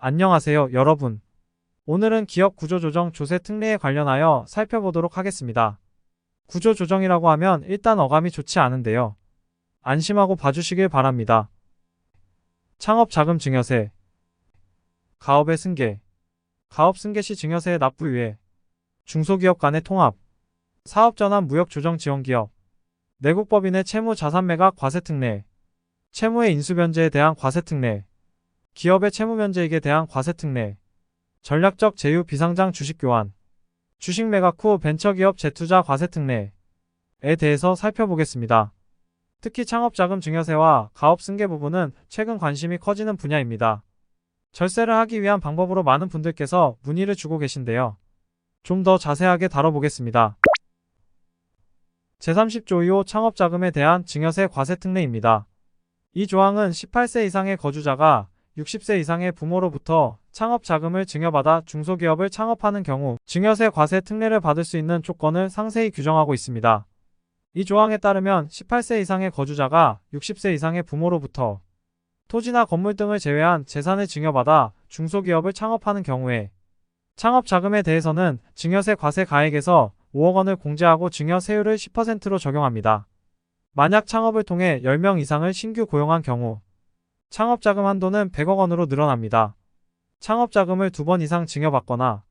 안녕하세요, 여러분. 오늘은 기업 구조조정 조세 특례에 관련하여 살펴보도록 하겠습니다. 구조조정이라고 하면 일단 어감이 좋지 않은데요. 안심하고 봐주시길 바랍니다. 창업자금 증여세, 가업의 승계, 가업 승계 시 증여세의 납부 유예, 중소기업 간의 통합, 사업전환 무역조정지원기업, 내국법인의 채무 자산 매각 과세 특례, 채무의 인수변제에 대한 과세 특례, 기업의 채무 면제익에 대한 과세 특례, 전략적 제휴 비상장 주식 교환, 주식 매각 후 벤처기업 재투자 과세 특례에 대해서 살펴보겠습니다. 특히 창업자금 증여세와 가업 승계 부분은 최근 관심이 커지는 분야입니다. 절세를 하기 위한 방법으로 많은 분들께서 문의를 주고 계신데요. 좀 더 자세하게 다뤄보겠습니다. 제30조 2호 창업자금에 대한 증여세 과세 특례입니다. 이 조항은 18세 이상의 거주자가 60세 이상의 부모로부터 창업자금을 증여받아 중소기업을 창업하는 경우 증여세 과세 특례를 받을 수 있는 조건을 상세히 규정하고 있습니다. 이 조항에 따르면 18세 이상의 거주자가 60세 이상의 부모로부터 토지나 건물 등을 제외한 재산을 증여받아 중소기업을 창업하는 경우에 창업자금에 대해서는 증여세 과세 가액에서 5억 원을 공제하고 증여세율을 10%로 적용합니다. 만약 창업을 통해 10명 이상을 신규 고용한 경우 창업자금 한도는 100억 원으로 늘어납니다. 창업자금을 2번 이상 증여받거나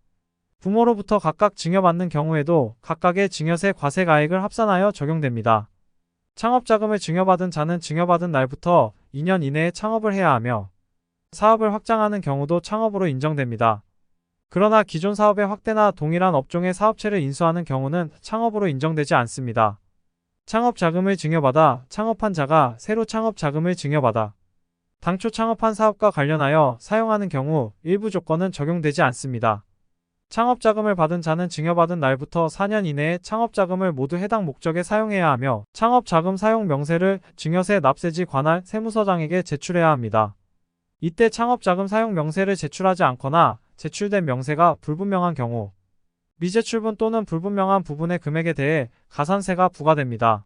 부모로부터 각각 증여받는 경우에도 각각의 증여세 과세 가액을 합산하여 적용됩니다. 창업자금을 증여받은 자는 증여받은 날부터 2년 이내에 창업을 해야 하며 사업을 확장하는 경우도 창업으로 인정됩니다. 그러나 기존 사업의 확대나 동일한 업종의 사업체를 인수하는 경우는 창업으로 인정되지 않습니다. 창업자금을 증여받아 창업한 자가 새로 창업자금을 증여받아 당초 창업한 사업과 관련하여 사용하는 경우 일부 조건은 적용되지 않습니다. 창업자금을 받은 자는 증여받은 날부터 4년 이내에 창업자금을 모두 해당 목적에 사용해야 하며 창업자금 사용 명세를 증여세 납세지 관할 세무서장에게 제출해야 합니다. 이때 창업자금 사용 명세를 제출하지 않거나 제출된 명세가 불분명한 경우 미제출분 또는 불분명한 부분의 금액에 대해 가산세가 부과됩니다.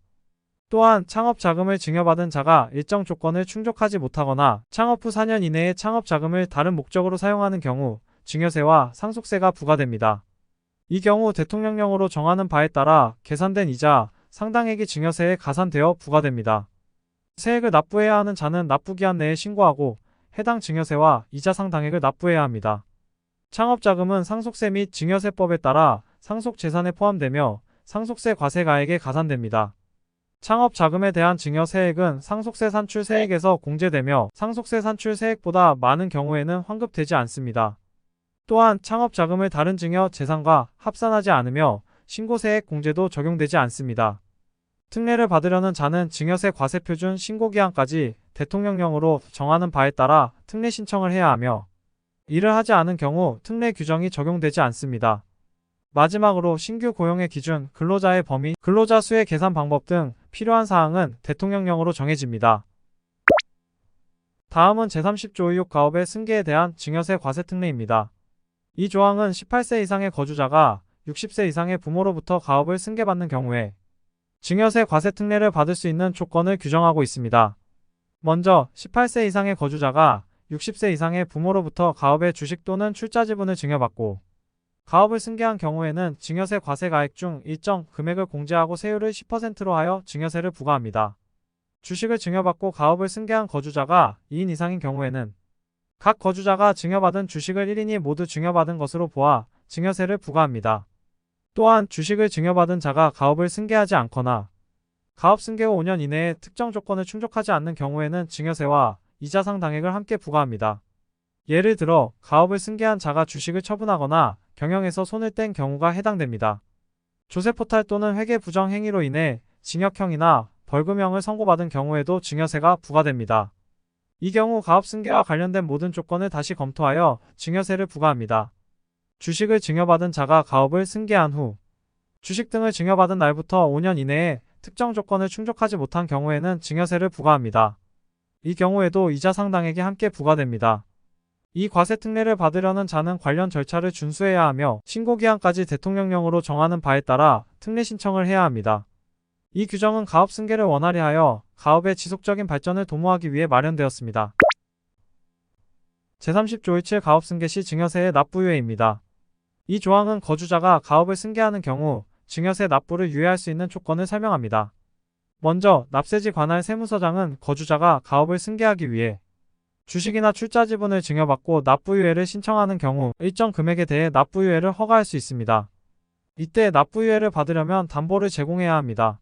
또한 창업자금을 증여받은 자가 일정 조건을 충족하지 못하거나 창업 후 4년 이내에 창업자금을 다른 목적으로 사용하는 경우 증여세와 상속세가 부과됩니다. 이 경우 대통령령으로 정하는 바에 따라 계산된 이자, 상당액이 증여세에 가산되어 부과됩니다. 세액을 납부해야 하는 자는 납부기한 내에 신고하고 해당 증여세와 이자 상당액을 납부해야 합니다. 창업자금은 상속세 및 증여세법에 따라 상속재산에 포함되며 상속세 과세가액에 가산됩니다. 창업자금에 대한 증여세액은 상속세 산출세액에서 공제되며 상속세 산출세액보다 많은 경우에는 환급되지 않습니다. 또한 창업자금을 다른 증여 재산과 합산하지 않으며 신고세액 공제도 적용되지 않습니다. 특례를 받으려는 자는 증여세 과세표준 신고기한까지 대통령령으로 정하는 바에 따라 특례 신청을 해야 하며 이를 하지 않은 경우 특례 규정이 적용되지 않습니다. 마지막으로 신규 고용의 기준, 근로자의 범위, 근로자 수의 계산 방법 등 필요한 사항은 대통령령으로 정해집니다. 다음은 제30조 2호 가업의 승계에 대한 증여세 과세 특례입니다. 이 조항은 18세 이상의 거주자가 60세 이상의 부모로부터 가업을 승계받는 경우에 증여세 과세 특례를 받을 수 있는 조건을 규정하고 있습니다. 먼저 18세 이상의 거주자가 60세 이상의 부모로부터 가업의 주식 또는 출자 지분을 증여받고 가업을 승계한 경우에는 증여세 과세 가액 중 일정 금액을 공제하고 세율을 10%로 하여 증여세를 부과합니다. 주식을 증여받고 가업을 승계한 거주자가 2인 이상인 경우에는 각 거주자가 증여받은 주식을 1인이 모두 증여받은 것으로 보아 증여세를 부과합니다. 또한 주식을 증여받은 자가 가업을 승계하지 않거나 가업 승계 후 5년 이내에 특정 조건을 충족하지 않는 경우에는 증여세와 이자 상당액을 함께 부과합니다. 예를 들어 가업을 승계한 자가 주식을 처분하거나 경영에서 손을 뗀 경우가 해당됩니다. 조세포탈 또는 회계 부정 행위로 인해 징역형이나 벌금형을 선고받은 경우에도 증여세가 부과됩니다. 이 경우 가업 승계와 관련된 모든 조건을 다시 검토하여 증여세를 부과합니다. 주식을 증여받은 자가 가업을 승계한 후 주식 등을 증여받은 날부터 5년 이내에 특정 조건을 충족하지 못한 경우에는 증여세를 부과합니다. 이 경우에도 이자 상당액이 함께 부과됩니다. 이 과세 특례를 받으려는 자는 관련 절차를 준수해야 하며 신고기한까지 대통령령으로 정하는 바에 따라 특례 신청을 해야 합니다. 이 규정은 가업 승계를 원활히 하여 가업의 지속적인 발전을 도모하기 위해 마련되었습니다. 제30조 17 가업 승계 시 증여세의 납부유예입니다. 이 조항은 거주자가 가업을 승계하는 경우 증여세 납부를 유예할 수 있는 조건을 설명합니다. 먼저 납세지 관할 세무서장은 거주자가 가업을 승계하기 위해 주식이나 출자 지분을 증여받고 납부유예를 신청하는 경우 일정 금액에 대해 납부유예를 허가할 수 있습니다. 이때 납부유예를 받으려면 담보를 제공해야 합니다.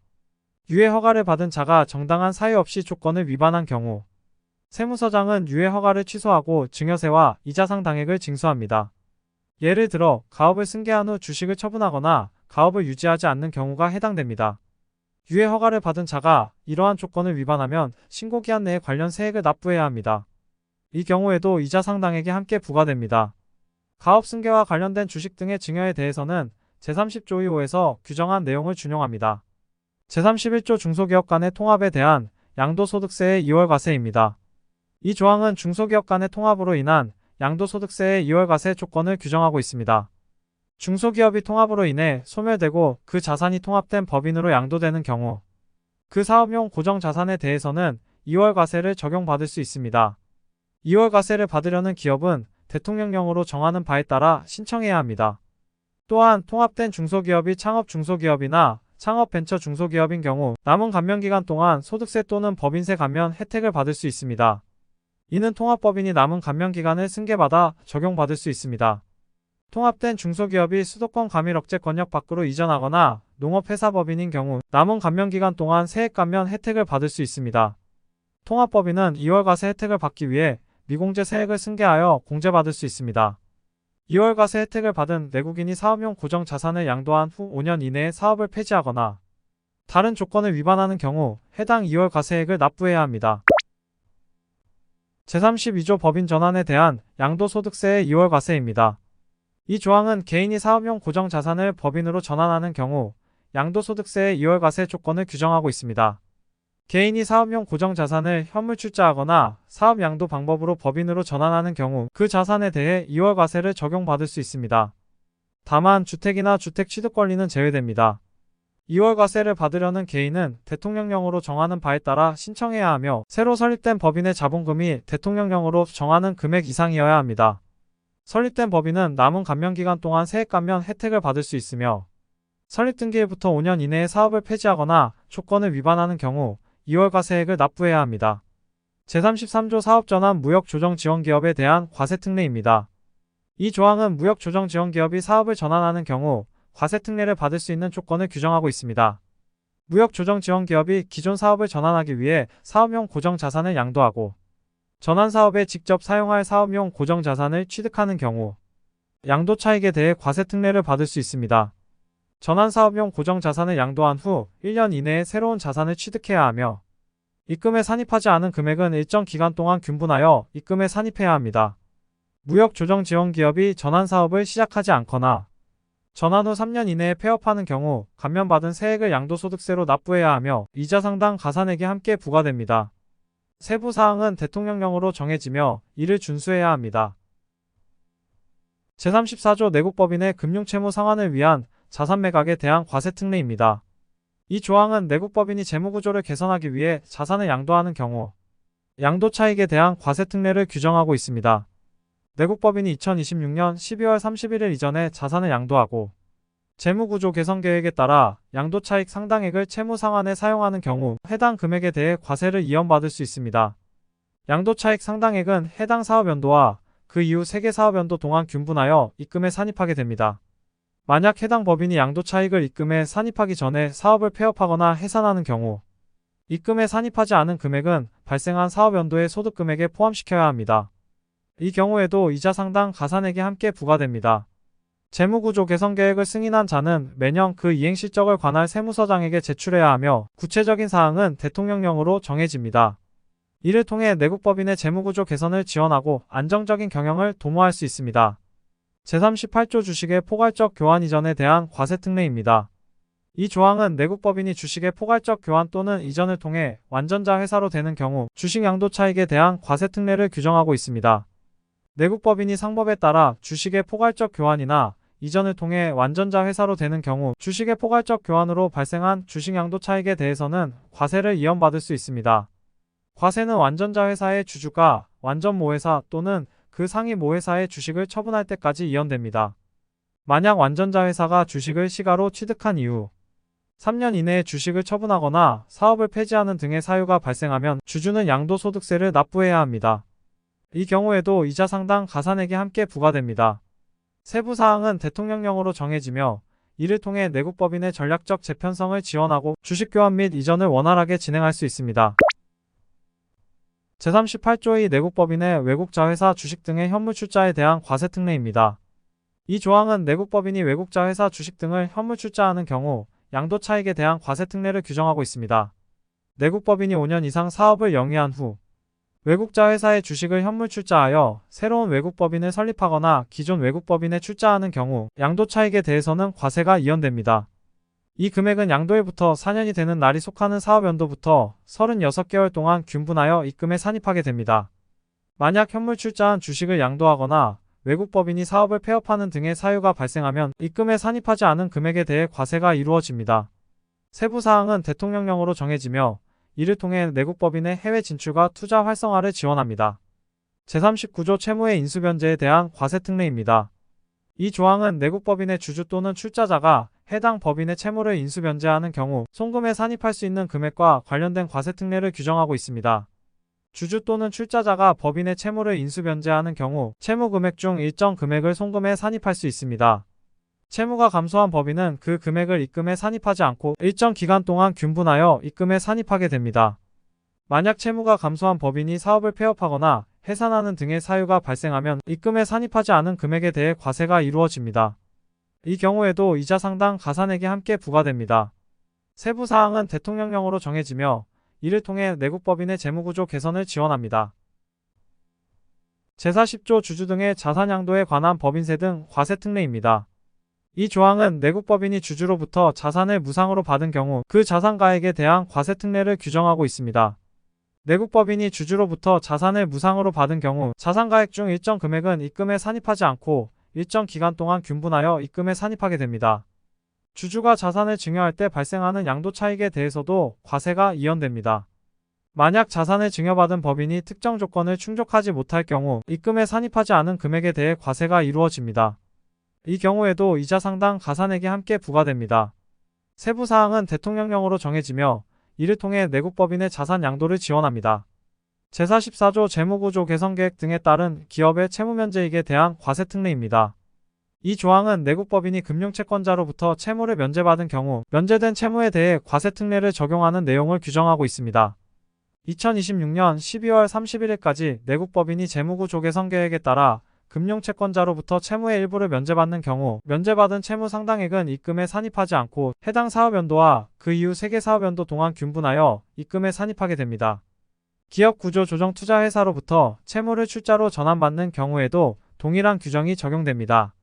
유예 허가를 받은 자가 정당한 사유 없이 조건을 위반한 경우 세무서장은 유예 허가를 취소하고 증여세와 이자 상당액을 징수합니다. 예를 들어 가업을 승계한 후 주식을 처분하거나 가업을 유지하지 않는 경우가 해당됩니다. 유예 허가를 받은 자가 이러한 조건을 위반하면 신고기한 내에 관련 세액을 납부해야 합니다. 이 경우에도 이자 상당액이 함께 부과됩니다. 가업 승계와 관련된 주식 등의 증여에 대해서는 제30조 2호에서 규정한 내용을 준용합니다. 제31조 중소기업 간의 통합에 대한 양도소득세의 2월 과세입니다. 이 조항은 중소기업 간의 통합으로 인한 양도소득세의 2월 과세 조건을 규정하고 있습니다. 중소기업이 통합으로 인해 소멸되고 그 자산이 통합된 법인으로 양도되는 경우 그 사업용 고정자산에 대해서는 2월 과세를 적용받을 수 있습니다. 2월 과세를 받으려는 기업은 대통령령으로 정하는 바에 따라 신청해야 합니다. 또한 통합된 중소기업이 창업 중소기업이나 창업 벤처 중소기업인 경우 남은 감면기간 동안 소득세 또는 법인세 감면 혜택을 받을 수 있습니다. 이는 통합법인이 남은 감면기간을 승계받아 적용받을 수 있습니다. 통합된 중소기업이 수도권 과밀 억제 권역 밖으로 이전하거나 농업회사법인인 경우 남은 감면기간 동안 세액 감면 혜택을 받을 수 있습니다. 통합법인은 2월 과세 혜택을 받기 위해 미공제 세액을 승계하여 공제받을 수 있습니다. 2월 과세 혜택을 받은 내국인이 사업용 고정자산을 양도한 후 5년 이내에 사업을 폐지하거나 다른 조건을 위반하는 경우 해당 2월 과세액을 납부해야 합니다. 제32조 법인 전환에 대한 양도소득세의 2월 과세입니다. 이 조항은 개인이 사업용 고정자산을 법인으로 전환하는 경우 양도소득세의 2월 과세 조건을 규정하고 있습니다. 개인이 사업용 고정자산을 현물 출자하거나 사업 양도 방법으로 법인으로 전환하는 경우 그 자산에 대해 2월 과세를 적용받을 수 있습니다. 다만 주택이나 주택 취득 권리는 제외됩니다. 2월 과세를 받으려는 개인은 대통령령으로 정하는 바에 따라 신청해야 하며 새로 설립된 법인의 자본금이 대통령령으로 정하는 금액 이상이어야 합니다. 설립된 법인은 남은 감면기간 동안 세액 감면 혜택을 받을 수 있으며 설립 등기일부터 5년 이내에 사업을 폐지하거나 조건을 위반하는 경우 2월 과세액을 납부해야 합니다. 제33조 사업전환 무역조정지원기업에 대한 과세특례입니다. 이 조항은 무역조정지원기업이 사업을 전환하는 경우 과세특례를 받을 수 있는 조건을 규정하고 있습니다. 무역조정지원기업이 기존 사업을 전환하기 위해 사업용 고정자산을 양도하고 전환사업에 직접 사용할 사업용 고정자산을 취득하는 경우 양도차익에 대해 과세특례를 받을 수 있습니다. 전환사업용 고정자산을 양도한 후 1년 이내에 새로운 자산을 취득해야 하며 입금에 산입하지 않은 금액은 일정 기간 동안 균분하여 입금에 산입해야 합니다. 무역조정지원기업이 전환사업을 시작하지 않거나 전환 후 3년 이내에 폐업하는 경우 감면받은 세액을 양도소득세로 납부해야 하며 이자 상당 가산액이 함께 부과됩니다. 세부 사항은 대통령령으로 정해지며 이를 준수해야 합니다. 제34조 내국법인의 금융채무 상환을 위한 자산 매각에 대한 과세특례입니다. 이 조항은 내국법인이 재무구조를 개선하기 위해 자산을 양도하는 경우 양도차익에 대한 과세특례를 규정하고 있습니다. 내국법인이 2026년 12월 31일 이전에 자산을 양도하고 재무구조 개선 계획에 따라 양도차익 상당액을 채무상환에 사용하는 경우 해당 금액에 대해 과세를 이연받을 수 있습니다. 양도차익 상당액은 해당 사업연도와 그 이후 세계 사업연도 동안 균분하여 입금에 산입하게 됩니다. 만약 해당 법인이 양도차익을 입금에 산입하기 전에 사업을 폐업하거나 해산하는 경우 입금에 산입하지 않은 금액은 발생한 사업연도의 소득금액에 포함시켜야 합니다. 이 경우에도 이자 상당 가산액이 함께 부과됩니다. 재무구조 개선 계획을 승인한 자는 매년 그 이행 실적을 관할 세무서장에게 제출해야 하며 구체적인 사항은 대통령령으로 정해집니다. 이를 통해 내국법인의 재무구조 개선을 지원하고 안정적인 경영을 도모할 수 있습니다. 제38조 주식의 포괄적 교환 이전에 대한 과세특례입니다. 이 조항은 내국법인이 주식의 포괄적 교환 또는 이전을 통해 완전자 회사로 되는 경우 주식 양도차익에 대한 과세특례를 규정하고 있습니다. 내국법인이 상법에 따라 주식의 포괄적 교환이나 이전을 통해 완전자 회사로 되는 경우 주식의 포괄적 교환으로 발생한 주식 양도차익에 대해서는 과세를 이연받을 수 있습니다. 과세는 완전자 회사의 주주가 완전모회사 또는 그 상위 모회사의 주식을 처분할 때까지 이연됩니다. 만약 완전자 회사가 주식을 시가로 취득한 이후 3년 이내에 주식을 처분하거나 사업을 폐지하는 등의 사유가 발생하면 주주는 양도소득세를 납부해야 합니다. 이 경우에도 이자 상당 가산액이 함께 부과됩니다. 세부 사항은 대통령령으로 정해지며 이를 통해 내국법인의 전략적 재편성을 지원하고 주식 교환 및 이전을 원활하게 진행할 수 있습니다. 제38조의 내국법인의 외국자회사 주식 등의 현물 출자에 대한 과세 특례입니다. 이 조항은 내국법인이 외국자회사 주식 등을 현물 출자하는 경우 양도 차익에 대한 과세 특례를 규정하고 있습니다. 내국법인이 5년 이상 사업을 영위한 후 외국자 회사의 주식을 현물 출자하여 새로운 외국법인을 설립하거나 기존 외국법인에 출자하는 경우 양도 차익에 대해서는 과세가 이연됩니다. 이 금액은 양도일부터 4년이 되는 날이 속하는 사업연도부터 36개월 동안 균분하여 입금에 산입하게 됩니다. 만약 현물 출자한 주식을 양도하거나 외국법인이 사업을 폐업하는 등의 사유가 발생하면 입금에 산입하지 않은 금액에 대해 과세가 이루어집니다. 세부 사항은 대통령령으로 정해지며 이를 통해 내국법인의 해외 진출과 투자 활성화를 지원합니다. 제39조 채무의 인수변제에 대한 과세 특례입니다. 이 조항은 내국법인의 주주 또는 출자자가 해당 법인의 채무를 인수변제하는 경우 송금에 산입할 수 있는 금액과 관련된 과세 특례를 규정하고 있습니다. 주주 또는 출자자가 법인의 채무를 인수변제하는 경우 채무 금액 중 일정 금액을 송금에 산입할 수 있습니다. 채무가 감소한 법인은 그 금액을 입금에 산입하지 않고 일정 기간 동안 균분하여 입금에 산입하게 됩니다. 만약 채무가 감소한 법인이 사업을 폐업하거나 해산하는 등의 사유가 발생하면 입금에 산입하지 않은 금액에 대해 과세가 이루어집니다. 이 경우에도 이자 상당 가산액이 함께 부과됩니다. 세부 사항은 대통령령으로 정해지며 이를 통해 내국법인의 재무구조 개선을 지원합니다. 제40조 주주 등의 자산 양도에 관한 법인세 등 과세 특례입니다. 이 조항은 내국법인이 주주로부터 자산을 무상으로 받은 경우 그 자산가액에 대한 과세 특례를 규정하고 있습니다. 내국법인이 주주로부터 자산을 무상으로 받은 경우 자산가액 중 일정 금액은 입금에 산입하지 않고 일정 기간 동안 균분하여 입금에 산입하게 됩니다. 주주가 자산을 증여할 때 발생하는 양도 차익에 대해서도 과세가 이연됩니다. 만약 자산을 증여받은 법인이 특정 조건을 충족하지 못할 경우 입금에 산입하지 않은 금액에 대해 과세가 이루어집니다. 이 경우에도 이자 상당 가산액이 함께 부과됩니다. 세부 사항은 대통령령으로 정해지며 이를 통해 내국법인의 자산 양도를 지원합니다. 제44조 재무구조 개선 계획 등에 따른 기업의 채무면제익에 대한 과세 특례입니다. 이 조항은 내국법인이 금융채권자로부터 채무를 면제받은 경우 면제된 채무에 대해 과세 특례를 적용하는 내용을 규정하고 있습니다. 2026년 12월 31일까지 내국법인이 재무구조 개선 계획에 따라 금융채권자로부터 채무의 일부를 면제받는 경우 면제받은 채무 상당액은 입금에 산입하지 않고 해당 사업연도와 그 이후 3개 사업연도 동안 균분하여 입금에 산입하게 됩니다. 기업구조조정투자회사로부터 채무를 출자로 전환받는 경우에도 동일한 규정이 적용됩니다.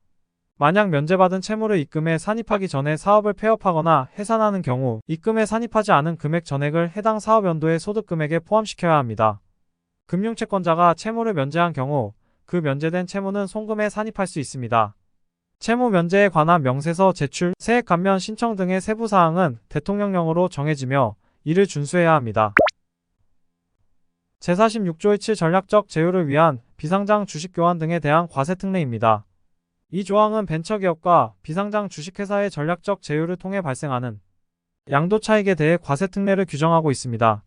만약 면제받은 채무를 입금에 산입하기 전에 사업을 폐업하거나 해산하는 경우 입금에 산입하지 않은 금액 전액을 해당 사업연도의 소득금액에 포함시켜야 합니다. 금융채권자가 채무를 면제한 경우 그 면제된 채무는 송금에 산입할 수 있습니다. 채무 면제에 관한 명세서 제출, 세액 감면 신청 등의 세부 사항은 대통령령으로 정해지며 이를 준수해야 합니다. 제46조의 7 전략적 제휴를 위한 비상장 주식 교환 등에 대한 과세 특례입니다. 이 조항은 벤처기업과 비상장 주식회사의 전략적 제휴를 통해 발생하는 양도 차익에 대해 과세 특례를 규정하고 있습니다.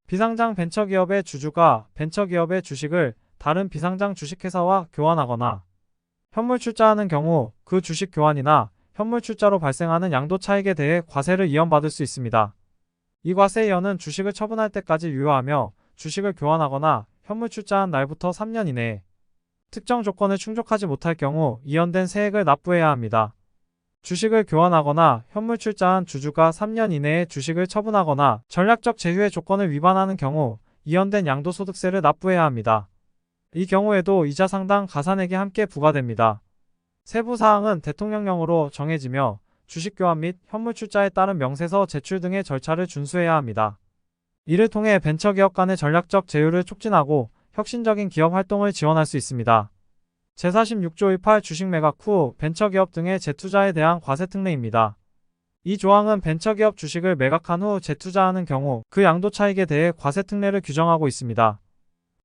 비상장 벤처기업의 주주가 벤처기업의 주식을 다른 비상장 주식회사와 교환하거나 현물 출자하는 경우 그 주식 교환이나 현물 출자로 발생하는 양도 차익에 대해 과세를 이연받을 수 있습니다. 이 과세 이연은 주식을 처분할 때까지 유효하며 주식을 교환하거나 현물 출자한 날부터 3년 이내에 특정 조건을 충족하지 못할 경우 이연된 세액을 납부해야 합니다. 주식을 교환하거나 현물 출자한 주주가 3년 이내에 주식을 처분하거나 전략적 제휴의 조건을 위반하는 경우 이연된 양도소득세를 납부해야 합니다. 이 경우에도 이자 상당 가산액이 함께 부과됩니다. 세부 사항은 대통령령으로 정해지며 주식 교환 및 현물 출자에 따른 명세서 제출 등의 절차를 준수해야 합니다. 이를 통해 벤처기업 간의 전략적 제휴를 촉진하고 혁신적인 기업 활동을 지원할 수 있습니다. 제46조 18 주식 매각 후 벤처기업 등의 재투자에 대한 과세 특례입니다. 이 조항은 벤처기업 주식을 매각한 후 재투자하는 경우 그 양도 차익에 대해 과세 특례를 규정하고 있습니다.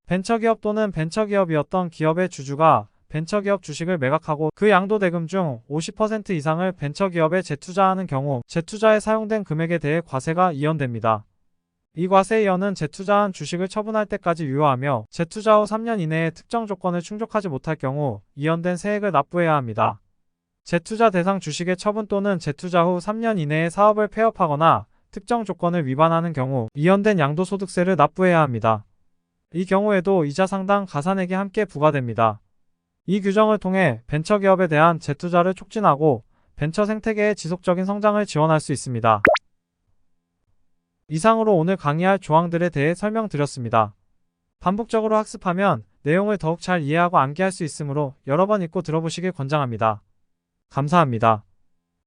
벤처기업 또는 벤처기업이었던 기업의 주주가 벤처기업 주식을 매각하고 그 양도대금 중 50% 이상을 벤처기업에 재투자하는 경우 재투자에 사용된 금액에 대해 과세가 이연됩니다. 이 과세 이연은 재투자한 주식을 처분할 때까지 유효하며 재투자 후 3년 이내에 특정 조건을 충족하지 못할 경우 이연된 세액을 납부해야 합니다. 재투자 대상 주식의 처분 또는 재투자 후 3년 이내에 사업을 폐업하거나 특정 조건을 위반하는 경우 이연된 양도소득세를 납부해야 합니다. 이 경우에도 이자 상당 가산액이 함께 부과됩니다. 이 규정을 통해 벤처기업에 대한 재투자를 촉진하고 벤처 생태계의 지속적인 성장을 지원할 수 있습니다. 이상으로 오늘 강의할 조항들에 대해 설명드렸습니다. 반복적으로 학습하면 내용을 더욱 잘 이해하고 암기할 수 있으므로 여러 번 읽고 들어보시길 권장합니다. 감사합니다.